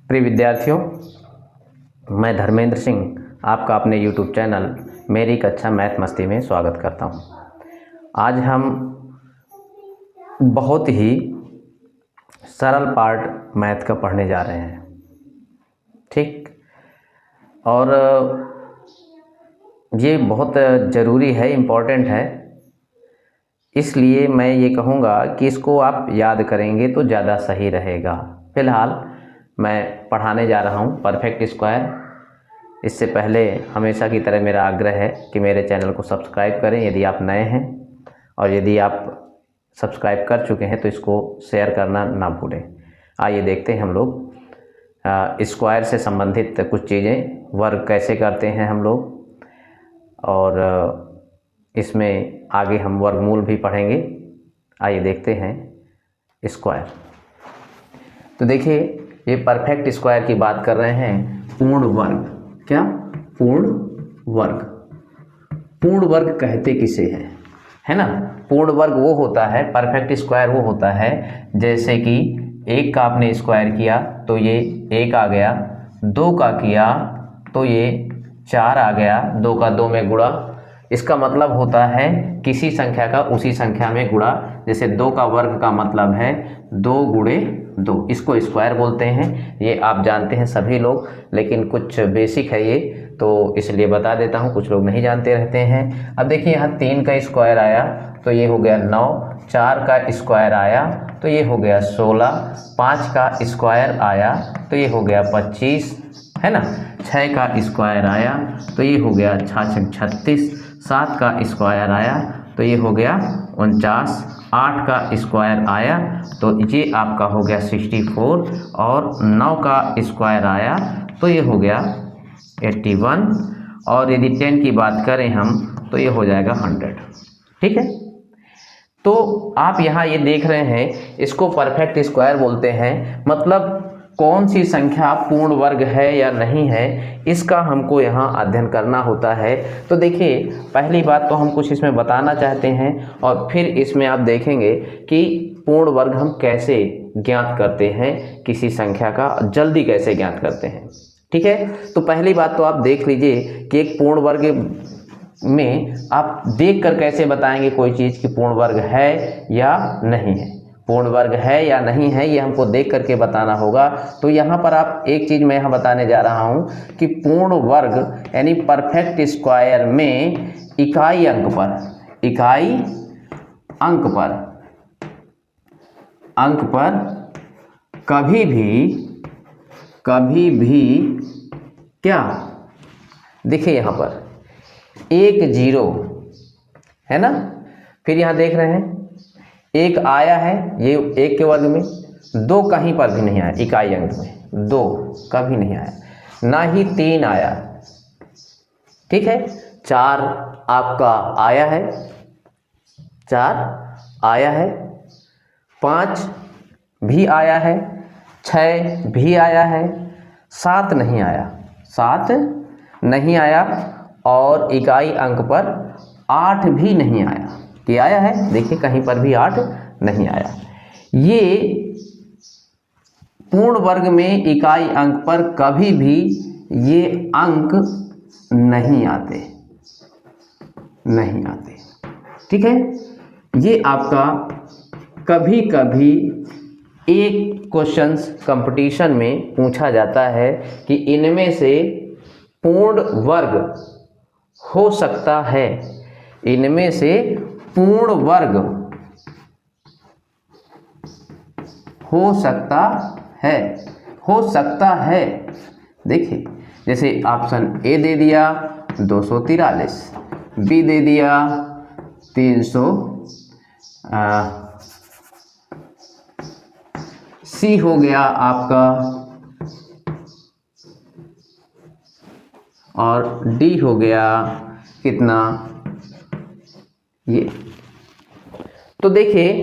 प्रिय विद्यार्थियों, मैं धर्मेंद्र सिंह आपका अपने YouTube चैनल मेरी कक्षा मैथ मस्ती में स्वागत करता हूं। आज हम बहुत ही सरल पार्ट मैथ का पढ़ने जा रहे हैं, ठीक। और ये बहुत ज़रूरी है, इम्पोर्टेंट है, इसलिए मैं ये कहूँगा कि इसको आप याद करेंगे तो ज़्यादा सही रहेगा। फ़िलहाल मैं पढ़ाने जा रहा हूँ परफेक्ट स्क्वायर। इससे पहले हमेशा की तरह मेरा आग्रह है कि मेरे चैनल को सब्सक्राइब करें यदि आप नए हैं, और यदि आप सब्सक्राइब कर चुके हैं तो इसको शेयर करना ना भूलें। आइए देखते हैं हम लोग स्क्वायर से संबंधित कुछ चीज़ें, वर्ग कैसे करते हैं हम लोग, और इसमें आगे हम वर्गमूल भी पढ़ेंगे। आइए देखते हैं स्क्वायर। तो देखिए, ये परफेक्ट स्क्वायर की बात कर रहे हैं। पूर्ण वर्ग, क्या पूर्ण वर्ग? पूर्ण वर्ग कहते किसे हैं, है ना? पूर्ण वर्ग वो होता है, परफेक्ट स्क्वायर वो होता है जैसे कि 1 का आपने स्क्वायर किया तो ये 1 आ गया, 2 का किया तो ये 4 आ गया, 2 का 2 में गुणा। इसका मतलब होता है किसी संख्या का उसी संख्या में गुणा। जैसे 2 का वर्ग का मतलब है 2 गुणे 2, इसको स्क्वायर बोलते हैं। ये आप जानते हैं सभी लोग, लेकिन कुछ बेसिक है ये, तो इसलिए बता देता हूँ, कुछ लोग नहीं जानते रहते हैं। अब देखिए, यहाँ 3 का स्क्वायर आया तो ये हो गया 9, 4 का स्क्वायर आया तो ये हो गया 16, 5 का स्क्वायर आया तो ये हो गया 25, है ना? 6 का स्क्वायर आया तो ये हो गया 36, 7 का स्क्वायर आया तो ये हो गया 49, 8 का स्क्वायर आया तो ये आपका हो गया 64, और 9 का स्क्वायर आया तो ये हो गया 81, और यदि 10 की बात करें हम तो ये हो जाएगा 100, ठीक है। तो आप यहाँ ये देख रहे हैं, इसको परफेक्ट स्क्वायर बोलते हैं। मतलब कौन सी संख्या पूर्ण वर्ग है या नहीं है, इसका हमको यहाँ अध्ययन करना होता है। तो देखिए, पहली बात तो हम कुछ इसमें बताना चाहते हैं, और फिर इसमें आप देखेंगे कि पूर्ण वर्ग हम कैसे ज्ञात करते हैं, किसी संख्या का जल्दी कैसे ज्ञात करते हैं, ठीक है। तो पहली बात तो आप देख लीजिए कि एक पूर्ण वर्ग में आप देखकर कैसे बताएंगे कोई चीज़ की पूर्ण वर्ग है या नहीं है। पूर्ण वर्ग है या नहीं है ये हमको देख करके बताना होगा। तो यहाँ पर आप एक चीज़ मैं यहाँ बताने जा रहा हूँ कि पूर्ण वर्ग यानी परफेक्ट स्क्वायर में इकाई अंक पर कभी भी क्या, देखिए यहाँ पर 1 0 है ना। फिर यहाँ देख रहे हैं 1 आया है, ये 1 के वर्ग में, 2 कहीं पर भी नहीं आया, इकाई अंक में 2 कभी नहीं आया, ना ही 3 आया, ठीक है। 4 आपका आया है, 4 आया है, 5 भी आया है, 6 भी आया है, 7 नहीं आया, 7 नहीं आया, और इकाई अंक पर 8 भी नहीं आया। कि आया है, देखिए कहीं पर भी 8 नहीं आया। ये पूर्ण वर्ग में इकाई अंक पर कभी भी ये अंक नहीं आते, ठीक है। ये आपका कभी कभी एक क्वेश्चंस कंपटीशन में पूछा जाता है कि इनमें से पूर्ण वर्ग हो सकता है, इनमें से पूर्ण वर्ग हो सकता है। देखिए, जैसे ऑप्शन ए दे दिया 243, बी दे दिया 300, सी हो गया आपका, और डी हो गया कितना, ये। तो देखिए,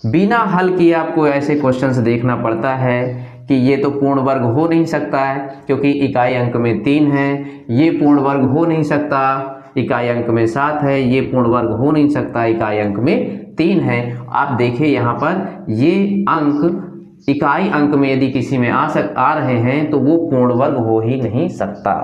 बिना हल किए आपको ऐसे क्वेश्चंस देखना पड़ता है कि ये तो पूर्ण वर्ग हो नहीं सकता है क्योंकि इकाई अंक में 3 है, ये पूर्ण वर्ग हो नहीं सकता, इकाई अंक में 7 है, ये पूर्ण वर्ग हो नहीं सकता, इकाई अंक में 3 है। आप देखिए यहाँ पर ये अंक इकाई अंक में यदि किसी में आ रहे हैं तो वो पूर्ण वर्ग हो ही नहीं सकता।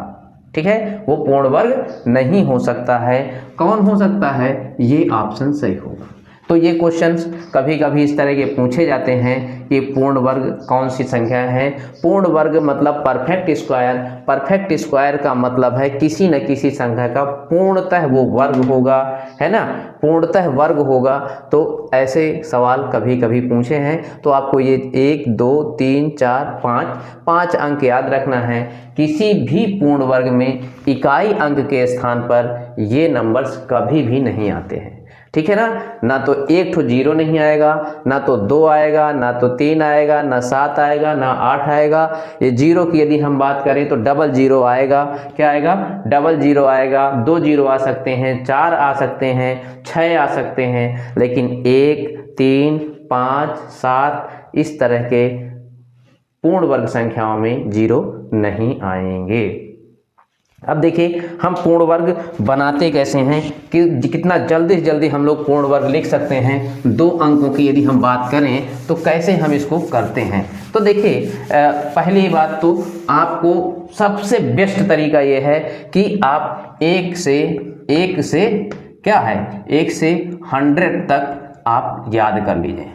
ठीक है, वो पूर्ण वर्ग नहीं हो सकता है। कौन हो सकता है? ये ऑप्शन सही होगा। तो ये क्वेश्चंस कभी कभी इस तरह के पूछे जाते हैं कि पूर्ण वर्ग कौन सी संख्या है। पूर्ण वर्ग मतलब परफेक्ट स्क्वायर। परफेक्ट स्क्वायर का मतलब है किसी न किसी संख्या का पूर्णतः वो वर्ग होगा, है ना, पूर्णतः वर्ग होगा। तो ऐसे सवाल कभी कभी पूछे हैं। तो आपको ये 1 2 3 4 5 अंक याद रखना है। किसी भी पूर्ण वर्ग में इकाई अंक के स्थान पर ये नंबर्स कभी भी नहीं आते हैं। ठीक है ना तो 1 तो 0 नहीं आएगा, ना तो 2 आएगा, ना तो 3 आएगा, ना 7 आएगा, ना 8 आएगा। ये 0 की यदि हम बात करें तो डबल 0 आएगा। क्या आएगा? डबल 0 आएगा। 2 0 आ सकते हैं, 4 आ सकते हैं, 6 आ सकते हैं, लेकिन 1 3 5 7 इस तरह के पूर्ण वर्ग संख्याओं में 0 नहीं आएंगे। अब देखिए हम पूर्ण वर्ग बनाते कैसे हैं कि कितना जल्दी से जल्दी हम लोग पूर्ण वर्ग लिख सकते हैं। 2 अंकों की यदि हम बात करें तो कैसे हम इसको करते हैं। तो देखिए पहली बात तो आपको सबसे बेस्ट तरीका ये है कि आप 1 से क्या है 1 से 100 तक आप याद कर लीजिए।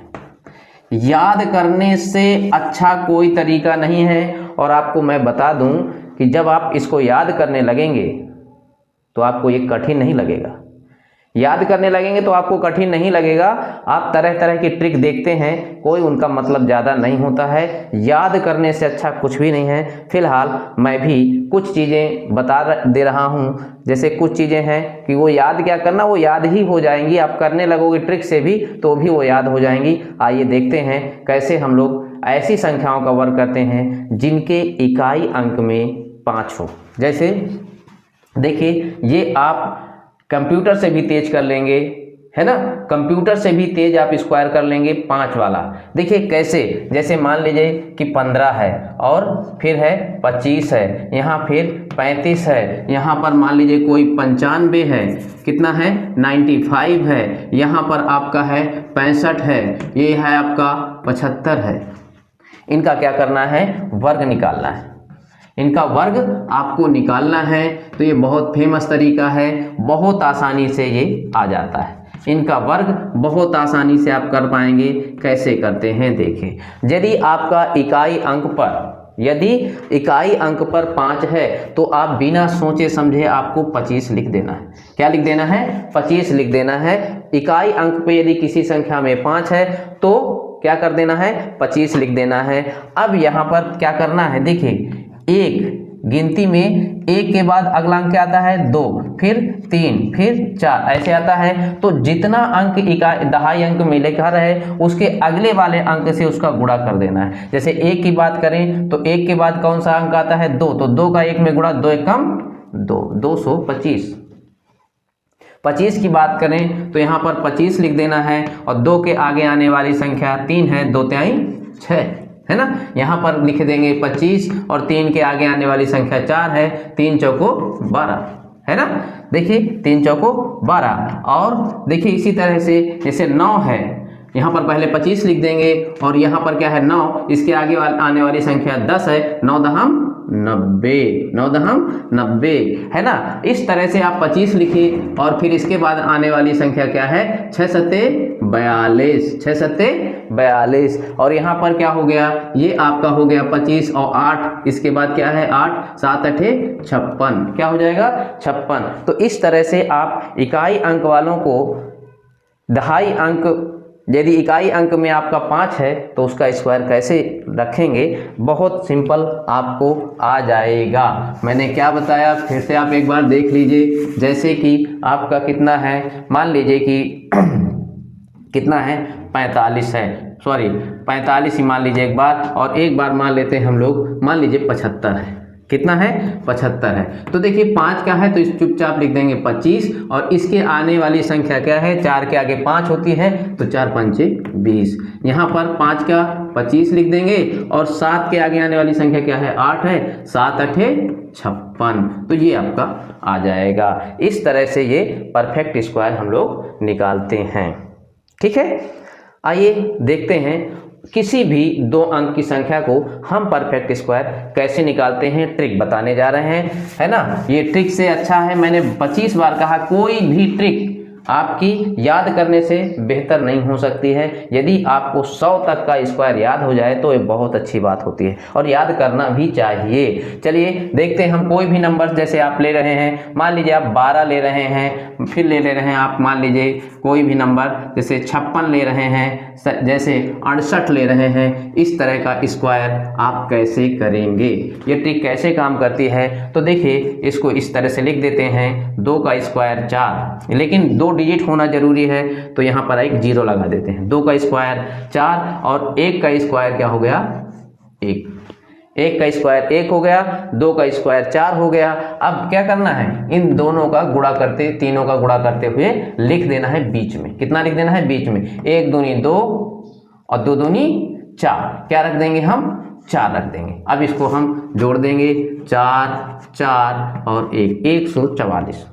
याद करने से अच्छा कोई तरीका नहीं है। और आपको मैं बता दूं कि जब आप इसको याद करने लगेंगे तो आपको ये कठिन नहीं लगेगा। याद करने लगेंगे तो आपको कठिन नहीं लगेगा। आप तरह तरह की ट्रिक देखते हैं, कोई उनका मतलब ज़्यादा नहीं होता है। याद करने से अच्छा कुछ भी नहीं है। फिलहाल मैं भी कुछ चीज़ें बता दे रहा हूँ। जैसे कुछ चीज़ें हैं कि वो याद क्या करना, वो याद ही हो जाएंगी। आप करने लगोगे ट्रिक से भी तो भी वो याद हो जाएंगी। आइए देखते हैं कैसे हम लोग ऐसी संख्याओं का वर्ग करते हैं जिनके इकाई अंक में 5 हो। जैसे देखिए ये आप कंप्यूटर से भी तेज कर लेंगे, है ना, कंप्यूटर से भी तेज आप स्क्वायर कर लेंगे 5 वाला। देखिए कैसे, जैसे मान लीजिए कि 15 है और फिर है 25 है, यहाँ फिर 35 है, यहाँ पर मान लीजिए कोई 95 है, कितना है 95 है, यहाँ पर आपका है 65 है, ये है आपका 75 है। इनका क्या करना है? वर्ग निकालना है। इनका वर्ग आपको निकालना है। तो ये बहुत फेमस तरीका है, बहुत आसानी से ये आ जाता है। इनका वर्ग बहुत आसानी से आप कर पाएंगे। कैसे करते हैं देखिए। यदि आपका यदि इकाई अंक पर 5 है तो आप बिना सोचे समझे आपको 25 लिख देना है। क्या लिख देना है? 25 लिख देना है। इकाई अंक पे यदि किसी संख्या में 5 है तो क्या कर देना है? 25 लिख देना है। अब यहाँ पर क्या करना है? देखिए 1 गिनती में 1 के बाद अगला अंक क्या आता है? 2, फिर 3, फिर 4, ऐसे आता है। तो जितना अंक दहाई अंक में लिखा रहे उसके अगले वाले अंक से उसका गुणा कर देना है। जैसे 1 की बात करें तो 1 के बाद कौन सा अंक आता है? 2, तो 2 का 1 में गुणा, 2 एकम 2, 225। 25 की बात करें तो यहाँ पर 25 लिख देना है और 2 के आगे आने वाली संख्या 3 है, 2 तिहाई 6, है ना। यहाँ पर लिख देंगे 25 और 3 के आगे आने वाली संख्या 4 है, 3 चौको 12, है ना। देखिए 3 चौको 12। और देखिए इसी तरह से जैसे 9 है, यहाँ पर पहले 25 लिख देंगे और यहाँ पर क्या है 9, इसके आगे आने वाली संख्या 10 है, 9 दहम 90, 9 दहम 90, है ना। इस तरह से आप 25 लिखिए और फिर इसके बाद आने वाली संख्या क्या है? 6 सत्ते 42, 6 सत्ते 42। और यहाँ पर क्या हो गया? ये आपका हो गया 25 और 8, इसके बाद क्या है 8, 7 अठे 56, क्या हो जाएगा? 56। तो इस तरह से आप इकाई अंक वालों को दहाई अंक, यदि इकाई अंक में आपका 5 है तो उसका स्क्वायर कैसे रखेंगे, बहुत सिंपल आपको आ जाएगा। मैंने क्या बताया फिर से आप एक बार देख लीजिए। जैसे कि आपका कितना है, मान लीजिए कि कितना है 45 है, सॉरी 45 ही मान लीजिए एक बार, और एक बार मान लेते हैं हम लोग, मान लीजिए 75 है। कितना है? 75 है। तो देखिए 5 का है तो इस चुपचाप लिख देंगे 25 और इसके आने वाली संख्या क्या है? 4 के आगे 5 होती है तो 4 पंचे 20। यहाँ पर 5 का 25 लिख देंगे और 7 के आगे आने वाली संख्या क्या है? 8 है, 7 अठे 56। तो ये आपका आ जाएगा। इस तरह से ये परफेक्ट स्क्वायर हम लोग निकालते हैं। ठीक है, आइए देखते हैं किसी भी 2 अंक की संख्या को हम परफेक्ट स्क्वायर कैसे निकालते हैं ट्रिक बताने जा रहे हैं, है ना। ये ट्रिक से अच्छा है, मैंने 25 बार कहा, कोई भी ट्रिक आपकी याद करने से बेहतर नहीं हो सकती है। यदि आपको 100 तक का स्क्वायर याद हो जाए तो ये बहुत अच्छी बात होती है और याद करना भी चाहिए। चलिए देखते हैं, हम कोई भी नंबर जैसे आप ले रहे हैं, मान लीजिए आप 12 ले रहे हैं, फिर ले रहे हैं आप मान लीजिए कोई भी नंबर जैसे 56 ले रहे हैं, जैसे 68 ले रहे हैं, इस तरह का स्क्वायर आप कैसे करेंगे, ये ट्रिक कैसे काम करती है। तो देखिए इसको इस तरह से लिख देते हैं, 2 का स्क्वायर 4, लेकिन 2 डिजिट होना जरूरी है तो यहाँ पर एक 0 लगा देते हैं। 2 का स्क्वायर 4 और 1 का स्क्वायर क्या हो गया 1, 1 का स्क्वायर 1 हो गया, 2 का स्क्वायर 4 हो गया। अब क्या करना है, इन दोनों का गुणा करते, तीनों का गुणा करते हुए लिख देना है बीच में। कितना लिख देना है बीच में, 1 दूनी 2 और 2 दूनी 4, क्या रख देंगे हम 4 रख देंगे। अब इसको हम जोड़ देंगे, 4 4 और 1, 144,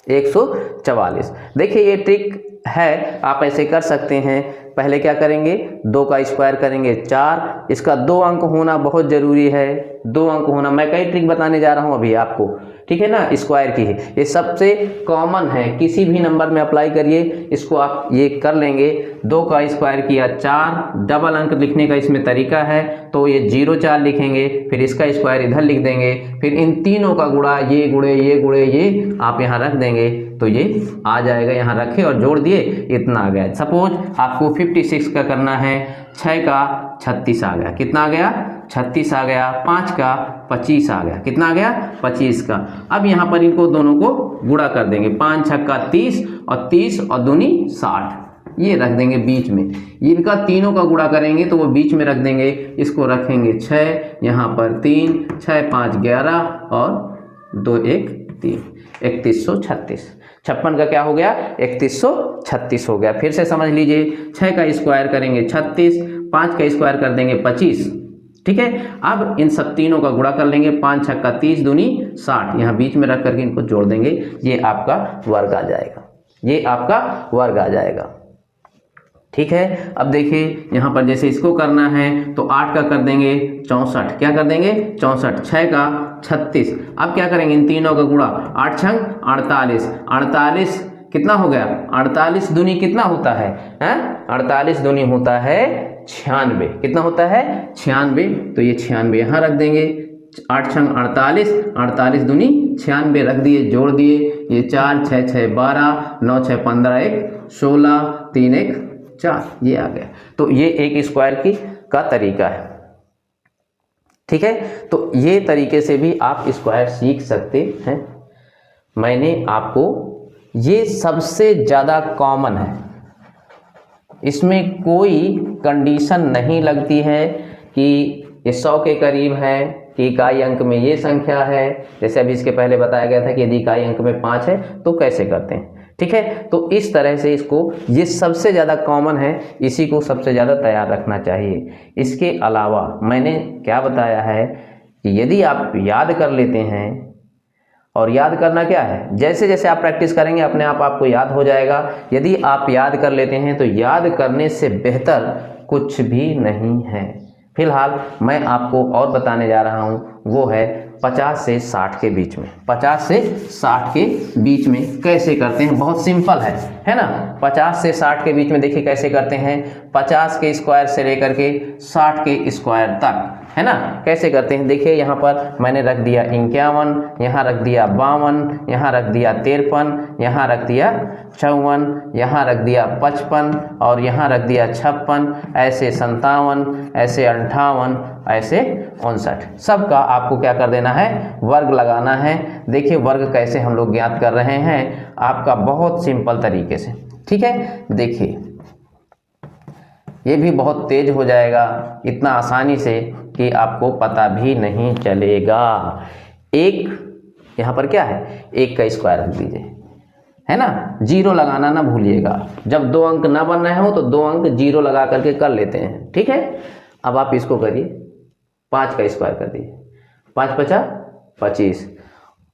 144। देखिए ये ट्रिक है, आप ऐसे कर सकते हैं। पहले क्या करेंगे, 2 का स्क्वायर करेंगे 4, इसका 2 अंक होना बहुत ज़रूरी है, 2 अंक होना। मैं कई ट्रिक बताने जा रहा हूँ अभी आपको, ठीक है ना, स्क्वायर की है, ये सबसे कॉमन है, किसी भी नंबर में अप्लाई करिए इसको, आप ये कर लेंगे। 2 का स्क्वायर किया 4, डबल अंक लिखने का इसमें तरीका है, तो ये 0 4 लिखेंगे, फिर इसका स्क्वायर इधर लिख देंगे, फिर इन तीनों का गुणा, ये गुणे ये गुणे ये आप यहाँ रख देंगे तो ये आ जाएगा, यहाँ रखे और जोड़ दिए, इतना आ गया। सपोज आपको 56 का करना है, 6 का 36 आ गया, कितना आ गया 36 आ गया, 5 का 25 आ गया, कितना आ गया 25 का। अब यहाँ पर इनको दोनों को गुणा कर देंगे, 5 छक्का 30 और 30 और दूनी 60, ये रख देंगे बीच में। इनका तीनों का गुणा करेंगे तो वो बीच में रख देंगे, इसको रखेंगे 6, यहाँ पर 3, 6 5 11 और 2 1 3, 3136। 56 का क्या हो गया 3136 हो गया। फिर से समझ लीजिए, 6 का स्क्वायर करेंगे 36, 5 का स्क्वायर कर देंगे 25, ठीक है। अब इन सब तीनों का गुणा कर लेंगे, 5 छक्का 30 दूनी 60, यहाँ बीच में रख करके इनको जोड़ देंगे, ये आपका वर्ग आ जाएगा, ये आपका वर्ग आ जाएगा, ठीक है। अब देखिए यहाँ पर जैसे इसको करना है तो 8 का कर देंगे 64, क्या कर देंगे 64, 6 का 36। अब क्या करेंगे, इन तीनों का गुणा, 8 छंग 48, 48 कितना हो गया 48 दूनी कितना होता है, 48 दूनी होता है 96, कितना होता है 96, तो ये 96 यहाँ रख देंगे, 8 छंग 48, 48 दूनी 96 रख दिए, जोड़ दिए, ये 4 6 6 12, 9 6 15 1 16, 3 1 4, ये आ गया। तो ये एक स्क्वायर का तरीका है, ठीक है। तो ये तरीके से भी आप स्क्वायर सीख सकते हैं। मैंने आपको, ये सबसे ज़्यादा कॉमन है, इसमें कोई कंडीशन नहीं लगती है कि ये 100 के करीब है, कि इकाई अंक में ये संख्या है। जैसे अभी इसके पहले बताया गया था कि यदि इकाई अंक में 5 है तो कैसे करते हैं, ठीक है। तो इस तरह से इसको, ये सबसे ज़्यादा कॉमन है, इसी को सबसे ज़्यादा तैयार रखना चाहिए। इसके अलावा मैंने क्या बताया है कि यदि आप याद कर लेते हैं, और याद करना क्या है, जैसे जैसे आप प्रैक्टिस करेंगे अपने आप आपको याद हो जाएगा। यदि आप याद कर लेते हैं तो याद करने से बेहतर कुछ भी नहीं है। फिलहाल मैं आपको और बताने जा रहा हूँ, वो है 50 से 60 के बीच में, 50 से 60 के बीच में कैसे करते हैं, बहुत सिंपल है ना। 50 से 60 के बीच में देखिए कैसे करते हैं, 50 के स्क्वायर से लेकर के 60 के स्क्वायर तक, है ना, कैसे करते हैं। देखिए यहाँ पर मैंने रख दिया 51, यहाँ रख दिया 52, यहाँ रख दिया 53, यहाँ रख दिया 54, यहाँ रख दिया 55 और यहाँ रख दिया 56, ऐसे 57, ऐसे 58, ऐसे 59। सबका आपको क्या कर देना है, वर्ग लगाना है। देखिए वर्ग कैसे हम लोग ज्ञात कर रहे हैं, आपका बहुत सिंपल तरीके से, ठीक है। देखिए ये भी बहुत तेज हो जाएगा, इतना आसानी से कि आपको पता भी नहीं चलेगा। एक यहाँ पर क्या है, 1 का स्क्वायर रख दीजिए, है ना, 0 लगाना ना भूलिएगा। जब 2 अंक ना बन रहे हो तो 2 अंक 0 लगा करके कर लेते हैं, ठीक है। अब आप इसको करिए, 5 का स्क्वायर कर दीजिए, 5 5 25,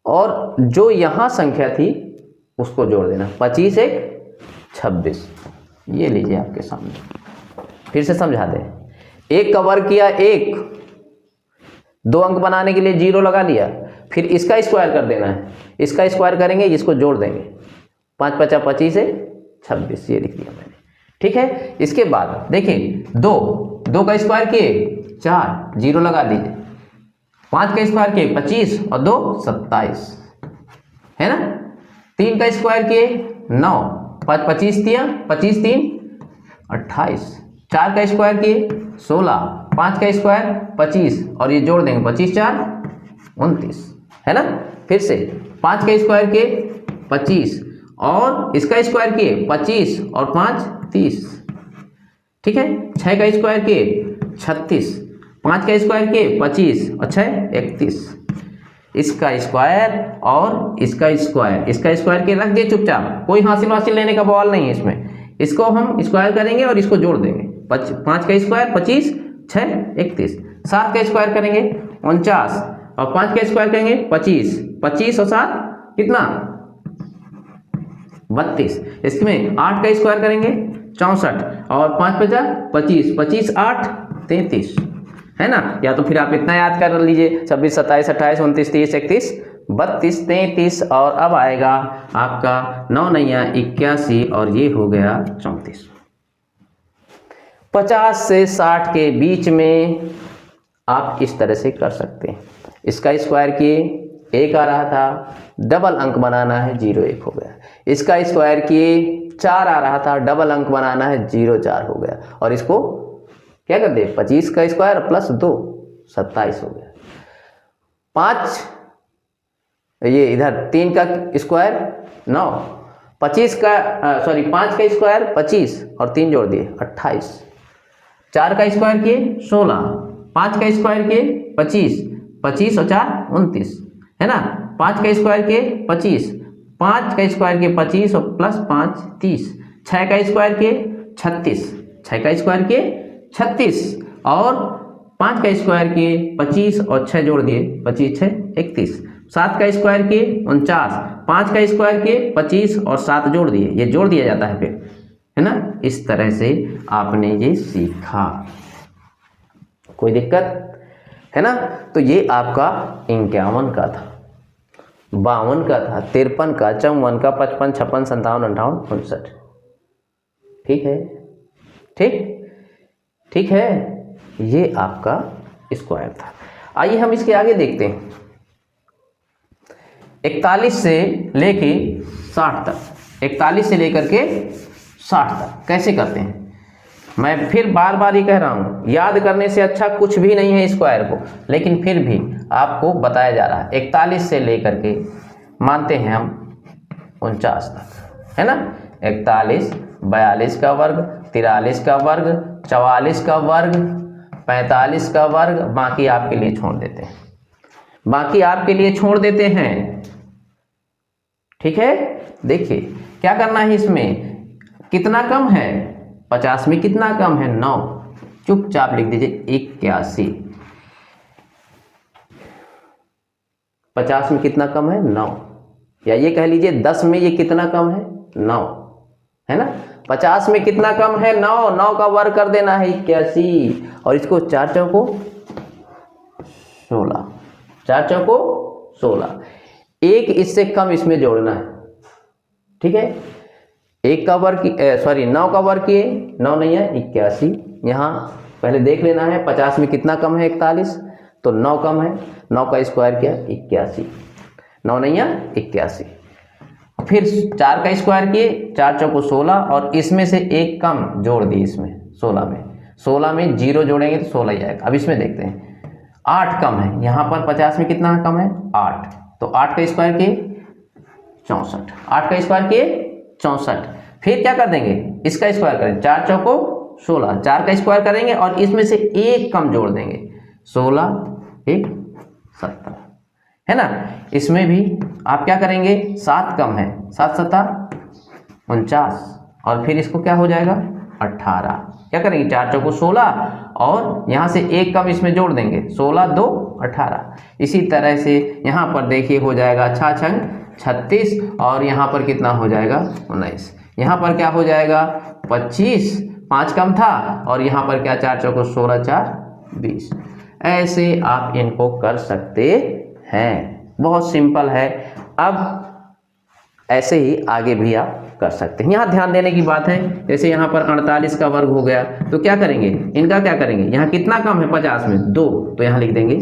और जो यहाँ संख्या थी उसको जोड़ देना, 25 1 26, ये लीजिए आपके सामने, फिर से समझा दें, 1 का वर्ग किया 1, 2 अंक बनाने के लिए 0 लगा लिया, फिर इसका स्क्वायर कर देना है, इसका स्क्वायर करेंगे, इसको जोड़ देंगे, 5 पचा 25 है 26, ये लिख दिया मैंने। ठीक है, इसके बाद देखिए 2 का स्क्वायर किए 4, 0 लगा दीजिए, 5 का स्क्वायर किए 25 और 2 27 है ना। 3 का स्क्वायर किए 9, 5 25 दिया, 25 3 28, 4 का स्क्वायर किए 16, 5 का स्क्वायर 25 और ये जोड़ देंगे 25 4 29 है ना। फिर से 5 का स्क्वायर किए 25 और इसका स्क्वायर किए 25 और 5 30। ठीक है, 6 का स्क्वायर किए 36, 5 का स्क्वायर किए 25 और 6 31। इसका स्क्वायर और इसका स्क्वायर के रख दिए चुपचाप, कोई हासिल वासिल लेने का बवाल नहीं है इसमें। इसको हम स्क्वायर करेंगे और इसको जोड़ देंगे, 5 का स्क्वायर 25 6 31। 7 का स्क्वायर करेंगे 49 और 5 का स्क्वायर करेंगे 25, 25 और 7 कितना 32। इसमें 8 का स्क्वायर करेंगे 64 और 5 पचा 25, 25 8 33 है ना। या तो फिर आप इतना याद कर लीजिए, 26 27 28 29 30 31 32 33 और अब आएगा आपका 9 नैया 81 और ये हो गया 34। 50 से 60 के बीच में आप इस तरह से कर सकते हैं। इसका स्क्वायर किए 1 आ रहा था, डबल अंक बनाना है 0 1 हो गया। इसका स्क्वायर किए 4 आ रहा था, डबल अंक बनाना है 0 4 हो गया। और इसको क्या कर दे 25 का स्क्वायर प्लस 2 27 हो गया। 5 ये इधर 3 का स्क्वायर 9, 25 का 5 का स्क्वायर 25 और 3 जोड़ दिए 28। 4 का स्क्वायर किए 16, 5 का स्क्वायर किए 25, 25 और 4 29 है ना। 5 का स्क्वायर किए 25, 5 का स्क्वायर किए 25 और प्लस 5 30। 6 का स्क्वायर किए 36, 6 का स्क्वायर किए 36 और 5 का स्क्वायर किए 25 और 6 जोड़ दिए 25 6 31। 7 का स्क्वायर किए 49, 5 का स्क्वायर किए 25 और 7 जोड़ दिए, ये जोड़ दिया जाता है फिर है ना। इस तरह से आपने ये सीखा, कोई दिक्कत है ना। तो ये आपका 51 का था, 52 का था, 53 का, 54 का, 55 56 57 58 59। ठीक है, ठीक है, ये आपका स्क्वायर था। आइए हम इसके आगे देखते हैं। 41 से लेके 60 तक, 41 से लेकर के 60 तक कैसे करते हैं। मैं फिर बार बार ये कह रहा हूँ, याद करने से अच्छा कुछ भी नहीं है स्क्वायर को, लेकिन फिर भी आपको बताया जा रहा है। 41 से लेकर के मानते हैं हम 49 तक है ना। 41 42 का वर्ग, 43 का वर्ग, 44 का वर्ग, 45 का वर्ग, बाकी आपके लिए छोड़ देते हैं, बाकी आपके लिए छोड़ देते हैं। ठीक है, देखिए क्या करना है, इसमें कितना कम है 50 में कितना कम है 9, चुपचाप लिख दीजिए 81। 50 में कितना कम है 9, या ये कह लीजिए 10 में ये कितना कम है 9 है ना। 50 में कितना कम है 9, 9 का वर्ग कर देना है 81 और इसको 4 चौको 16, 4 चौको 16, एक इससे कम इसमें जोड़ना है। ठीक है, 1 का वर्ग 9 का वर्ग किए 9 नहीं है 81। यहाँ पहले देख लेना है 50 में कितना कम है 41, तो 9 कम है, 9 का स्क्वायर किया 81, 9 नहीं है 81। फिर 4 का स्क्वायर किए, 4 चौको 16 और इसमें से एक कम जोड़ दी इसमें 16 में 0 जोड़ेंगे तो 16 ही आएगा। अब इसमें देखते हैं 8 कम है, यहाँ पर 50 में कितना कम है 8, तो 8 का स्क्वायर किए 64, 8 का स्क्वायर किए 64। फिर क्या कर देंगे, इसका स्क्वायर करें, 4 चौको 16, 4 का स्क्वायर करेंगे और इसमें से एक कम जोड़ देंगे 16 1 70 है ना। इसमें भी आप क्या करेंगे, 7 कम है, 7 7 49 और फिर इसको क्या हो जाएगा 18। क्या करेंगे 4 चौको 16 और यहाँ से एक कम इसमें जोड़ देंगे 16 2 18। इसी तरह से यहाँ पर देखिए हो जाएगा 6 छंग 36 और यहाँ पर कितना हो जाएगा 19। यहाँ पर क्या हो जाएगा 25 5 कम था और यहाँ पर क्या 4 चौको 16 4 20। ऐसे आप इनको कर सकते हैं, बहुत सिंपल है। अब ऐसे ही आगे भी आप कर सकते हैं। यहाँ ध्यान देने की बात है, जैसे यहाँ पर 48 का वर्ग हो गया तो क्या करेंगे, इनका क्या करेंगे, यहाँ कितना कम है 50 में 2, तो यहाँ लिख देंगे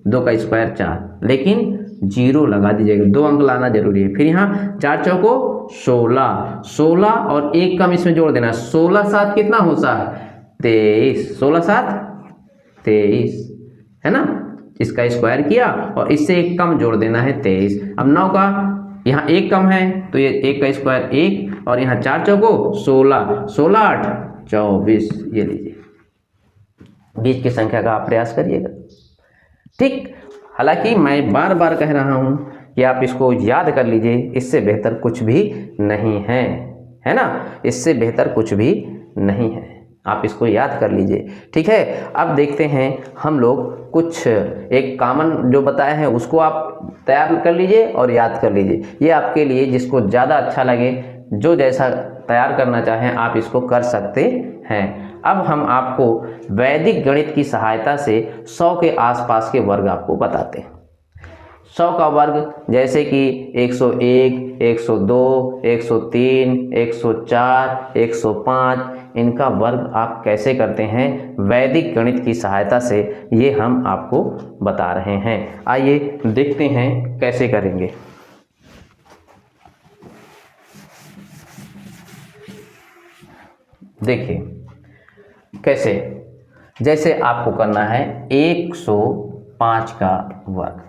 2 का स्क्वायर 4, लेकिन 0 लगा दीजिएगा, 2 अंक लाना जरूरी है। फिर यहाँ 4 चौको 16, 16 और 1 कम इसमें जोड़ देना, 16 7 कितना होता है 23, 16 7 23 है ना। इसका स्क्वायर किया और इससे 1 कम जोड़ देना है 23। अब 9 का यहाँ 1 कम है तो ये 1 का स्क्वायर 1 और यहाँ 4 चौको 16, 16 8 24, ये लीजिए। बीच की संख्या का आप प्रयास करिएगा, ठीक। हालांकि मैं बार बार कह रहा हूँ कि आप इसको याद कर लीजिए, इससे बेहतर कुछ भी नहीं है ना, इससे बेहतर कुछ भी नहीं है, आप इसको याद कर लीजिए, ठीक है। अब देखते हैं हम लोग कुछ एक कॉमन जो बताए हैं उसको आप तैयार कर लीजिए और याद कर लीजिए। ये आपके लिए जिसको ज़्यादा अच्छा लगे, जो जैसा तैयार करना चाहें आप इसको कर सकते हैं। अब हम आपको वैदिक गणित की सहायता से 100 के आसपास के वर्ग आपको बताते हैं। 100 का वर्ग जैसे कि 101, 102, 103, 104, 105, इनका वर्ग आप कैसे करते हैं वैदिक गणित की सहायता से, ये हम आपको बता रहे हैं। आइए देखते हैं कैसे करेंगे। देखिए कैसे, जैसे आपको करना है 105 का वर्ग,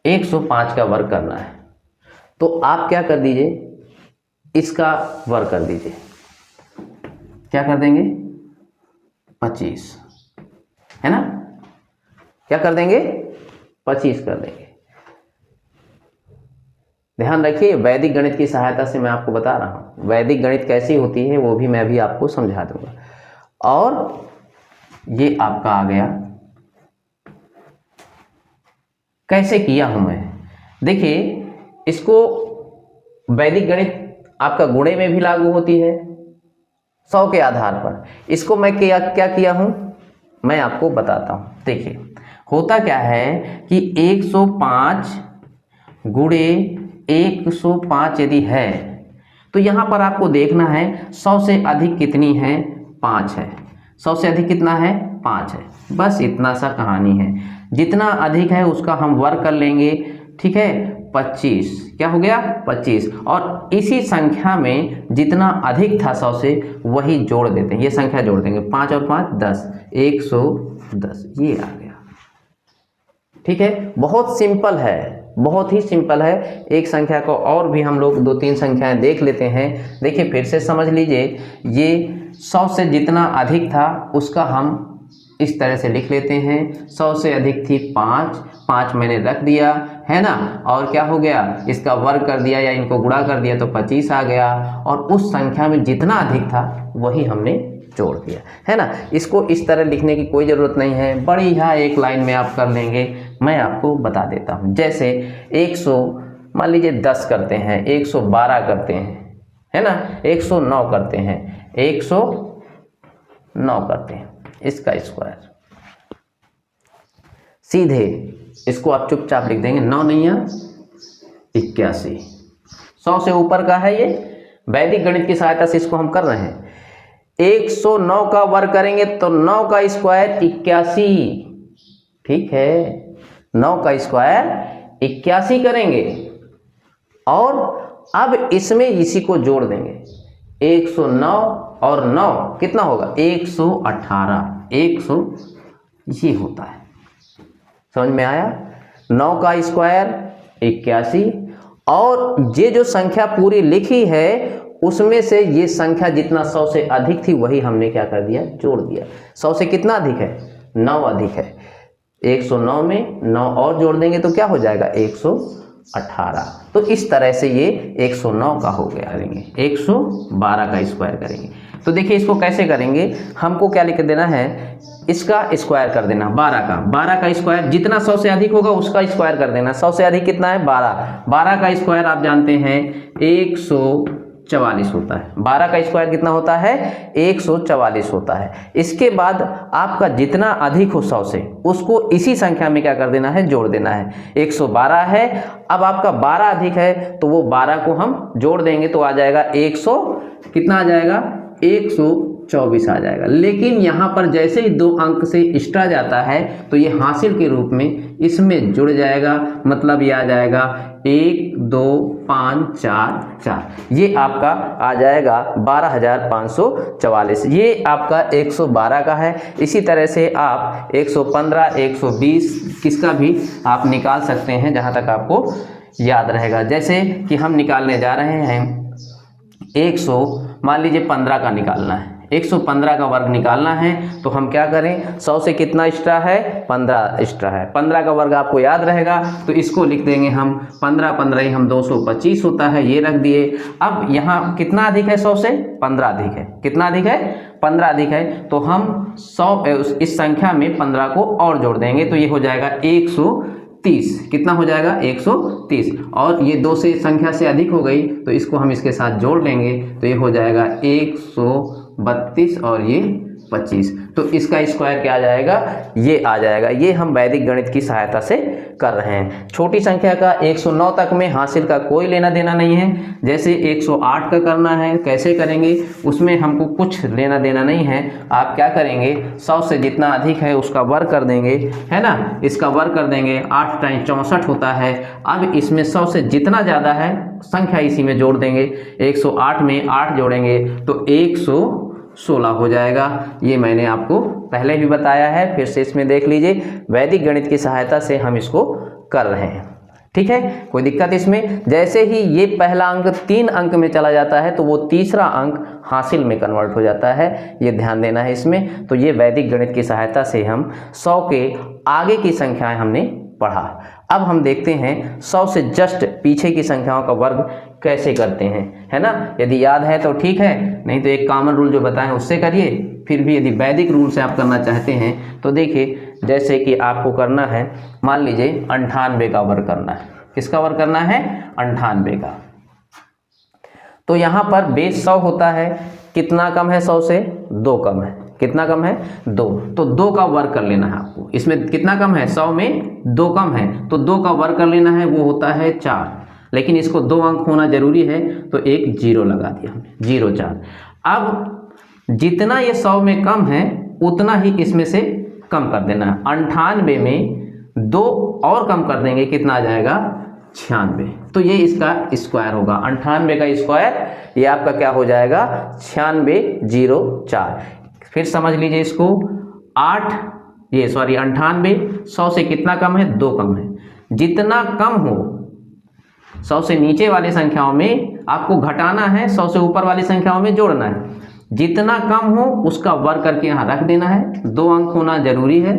105 का वर्ग करना है तो आप क्या कर दीजिए, इसका वर्ग कर दीजिए, क्या कर देंगे 25, है ना, क्या कर देंगे 25 कर देंगे। ध्यान रखिए वैदिक गणित की सहायता से मैं आपको बता रहा हूँ, वैदिक गणित कैसी होती है वो भी मैं भी आपको समझा दूंगा। और ये आपका आ गया, कैसे किया हूं मैं, देखिए इसको वैदिक गणित आपका गुणे में भी लागू होती है 100 के आधार पर। इसको मैं क्या किया हूं मैं आपको बताता हूं। देखिए होता क्या है कि 105 गुणे 105 यदि है तो यहां पर आपको देखना है 100 से अधिक कितनी है, 5 है। 100 से अधिक कितना है, 5 है। बस इतना सा कहानी है, जितना अधिक है उसका हम वर्ग कर लेंगे, ठीक है। 25 क्या हो गया 25, और इसी संख्या में जितना अधिक था 100 से वही जोड़ देते हैं, ये संख्या जोड़ देंगे, 5 और 5 10, 110, ये आ गया, ठीक है। बहुत सिंपल है, बहुत ही सिंपल है। एक संख्या को और भी हम लोग 2-3 संख्याएं देख लेते हैं। देखिए फिर से समझ लीजिए, ये 100 से जितना अधिक था उसका हम इस तरह से लिख लेते हैं। 100 से अधिक थी 5 मैंने रख दिया, है ना, और क्या हो गया, इसका वर्ग कर दिया या इनको गुणा कर दिया तो 25 आ गया, और उस संख्या में जितना अधिक था वही हमने जोड़ दिया, है ना। इसको इस तरह लिखने की कोई ज़रूरत नहीं है, बढ़िया एक लाइन में आप कर लेंगे। मैं आपको बता देता हूँ, जैसे 100 मान लीजिए 10 करते हैं, 112 करते हैं, है ना, 109 करते हैं, 109 करते हैं, इसका स्क्वायर सीधे इसको आप चुपचाप लिख देंगे, 9 नहीं 81। 100 से ऊपर का है, ये वैदिक गणित की सहायता से इसको हम कर रहे हैं। 109 का वर्ग करेंगे तो 9 का स्क्वायर 81, ठीक है, 9 का स्क्वायर 81 करेंगे, और अब इसमें इसी को जोड़ देंगे, 109 और 9 कितना होगा 118, 100 ये होता है, समझ में आया। 9 का स्क्वायर 81, और ये जो संख्या पूरी लिखी है उसमें से ये संख्या जितना 100 से अधिक थी वही हमने क्या कर दिया, जोड़ दिया। 100 से कितना अधिक है, 9 अधिक है, 109 में 9 और जोड़ देंगे तो क्या हो जाएगा 118। तो इस तरह से ये 109 का हो गया, करेंगे 112 का स्क्वायर करेंगे। तो देखिए इसको कैसे करेंगे, हमको क्या लिख देना है, इसका स्क्वायर कर देना 12 का स्क्वायर, जितना 100 से अधिक होगा उसका स्क्वायर कर देना। 100 से अधिक कितना है 12 का स्क्वायर आप जानते हैं 144 होता है। 12 का स्क्वायर कितना होता है? 144 होता है। इसके बाद आपका जितना अधिक हो 100 से, उसको इसी संख्या में क्या कर देना है? जोड़ देना है। 112 है, अब आपका 12 अधिक है तो वो 12 को हम जोड़ देंगे तो आ जाएगा 100, कितना आ जाएगा? 124 आ जाएगा। लेकिन यहाँ पर जैसे ही 2 अंक से एक्स्ट्रा जाता है तो ये हासिल के रूप में इसमें जुड़ जाएगा, मतलब ये आ जाएगा 1 2 5 4 4, ये आपका आ जाएगा 12,544। ये आपका 112 का है। इसी तरह से आप 115 120 किसका भी आप निकाल सकते हैं, जहाँ तक आपको याद रहेगा। जैसे कि हम निकालने जा रहे हैं मान लीजिए 15 का निकालना है, 115 का वर्ग निकालना है तो हम क्या करें? 100 से कितना एक्स्ट्रा है? 15 एक्स्ट्रा है। 15 का वर्ग आपको याद रहेगा तो इसको लिख देंगे हम 15 15 ही हम 225 होता है, ये रख दिए। अब यहाँ कितना अधिक है? 100 से 15 अधिक है। कितना अधिक है? 15 अधिक है तो हम 100 इस संख्या में 15 को और जोड़ देंगे तो ये हो जाएगा 130। कितना हो जाएगा? 130। और ये 2 से संख्या से अधिक हो गई तो इसको हम इसके साथ जोड़ लेंगे तो ये हो जाएगा 132 और ये 25। तो इसका स्क्वायर क्या आ जाएगा? ये आ जाएगा। ये हम वैदिक गणित की सहायता से कर रहे हैं। छोटी संख्या का 109 तक में हासिल का कोई लेना देना नहीं है। जैसे 108 का करना है, कैसे करेंगे उसमें हमको कुछ लेना देना नहीं है। आप क्या करेंगे? 100 से जितना अधिक है उसका वर्ग कर देंगे, है ना, इसका वर्ग कर देंगे। 8 टाइम 64 होता है। अब इसमें 100 से जितना ज़्यादा है संख्या इसी में जोड़ देंगे। 108 में 8 जोड़ेंगे तो 116 हो जाएगा। ये मैंने आपको पहले भी बताया है, फिर से इसमें देख लीजिए। वैदिक गणित की सहायता से हम इसको कर रहे हैं, ठीक है, कोई दिक्कत इसमें? जैसे ही ये पहला अंक 3 अंक में चला जाता है तो वो तीसरा अंक हासिल में कन्वर्ट हो जाता है, ये ध्यान देना है इसमें। तो ये वैदिक गणित की सहायता से हम 100 के आगे की संख्याएं हमने पढ़ा। अब हम देखते हैं 100 से जस्ट पीछे की संख्याओं का वर्ग कैसे करते हैं, है ना। यदि याद है तो ठीक है, नहीं तो एक कॉमन रूल जो बताएं उससे करिए। फिर भी यदि वैदिक रूल से आप करना चाहते हैं तो देखिए, जैसे कि आपको करना है, मान लीजिए 98 का वर्ग करना है। किसका वर्ग करना है? 98 का। तो यहाँ पर बेस 100 होता है, कितना कम है 100 से? 2 कम है। कितना कम है? 2। तो 2 का वर्ग कर लेना है आपको। इसमें कितना कम है? 100 में 2 कम है तो 2 का वर्ग कर लेना है, वो होता है 4। लेकिन इसको 2 अंक होना जरूरी है तो एक 0 लगा दिया हमने, 0 4। अब जितना ये 100 में कम है उतना ही इसमें से कम कर देना है। 98 में 2 और कम कर देंगे, कितना आ जाएगा? 96। तो ये इसका स्क्वायर होगा। 98 का स्क्वायर ये आपका क्या हो जाएगा? 9604। फिर समझ लीजिए इसको, 98 100 से कितना कम है? 2 कम है। जितना कम हो 100 से नीचे वाली संख्याओं में आपको घटाना है, 100 से ऊपर वाली संख्याओं में जोड़ना है। जितना कम हो उसका वर्ग करके यहाँ रख देना है, 2 अंक होना जरूरी है,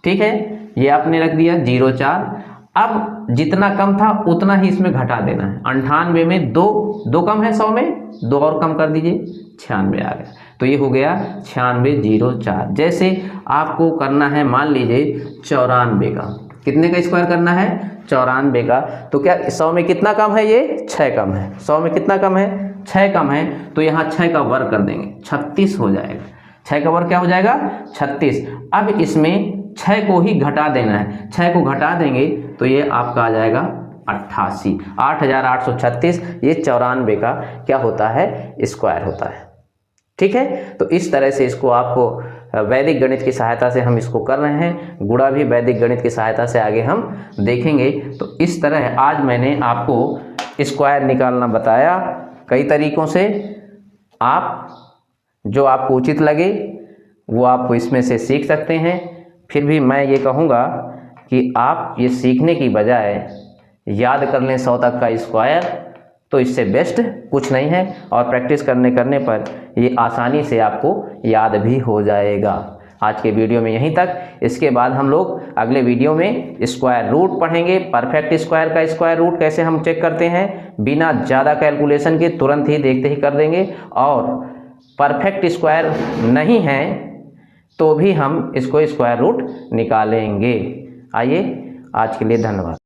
ठीक है। ये आपने रख दिया 0 4। अब जितना कम था उतना ही इसमें घटा देना है। 98 में 2 कम है, 100 में 2 और कम कर दीजिए, 96 आ गया। तो ये हो गया 9604। जैसे आपको करना है मान लीजिए 94 का, कितने का स्क्वायर करना है? 94 का। तो क्या 100 में कितना कम है? ये 6 कम है। 100 में कितना कम है? 6 कम है। तो यहाँ 6 का वर्ग कर देंगे, 36 हो जाएगा। 6 का वर्ग क्या हो जाएगा? 36। अब इसमें 6 को ही घटा देना है, 6 को घटा देंगे तो ये आपका आ जाएगा 88, 8836। ये 94 का क्या होता है? स्क्वायर होता है, ठीक है। तो इस तरह से इसको आपको वैदिक गणित की सहायता से हम इसको कर रहे हैं। गुणा भी वैदिक गणित की सहायता से आगे हम देखेंगे। तो इस तरह आज मैंने आपको स्क्वायर निकालना बताया कई तरीकों से। आप जो आपको उचित लगे वो आप इसमें से सीख सकते हैं। फिर भी मैं ये कहूँगा कि आप ये सीखने की बजाय याद कर लें 100 तक का स्क्वायर, तो इससे बेस्ट कुछ नहीं है। और प्रैक्टिस करने पर ये आसानी से आपको याद भी हो जाएगा। आज के वीडियो में यहीं तक। इसके बाद हम लोग अगले वीडियो में स्क्वायर रूट पढ़ेंगे। परफेक्ट स्क्वायर का स्क्वायर रूट कैसे हम चेक करते हैं, बिना ज़्यादा कैलकुलेशन के तुरंत ही देखते ही कर देंगे। और परफेक्ट स्क्वायर नहीं है तो भी हम इसको स्क्वायर रूट निकालेंगे। आइए, आज के लिए धन्यवाद।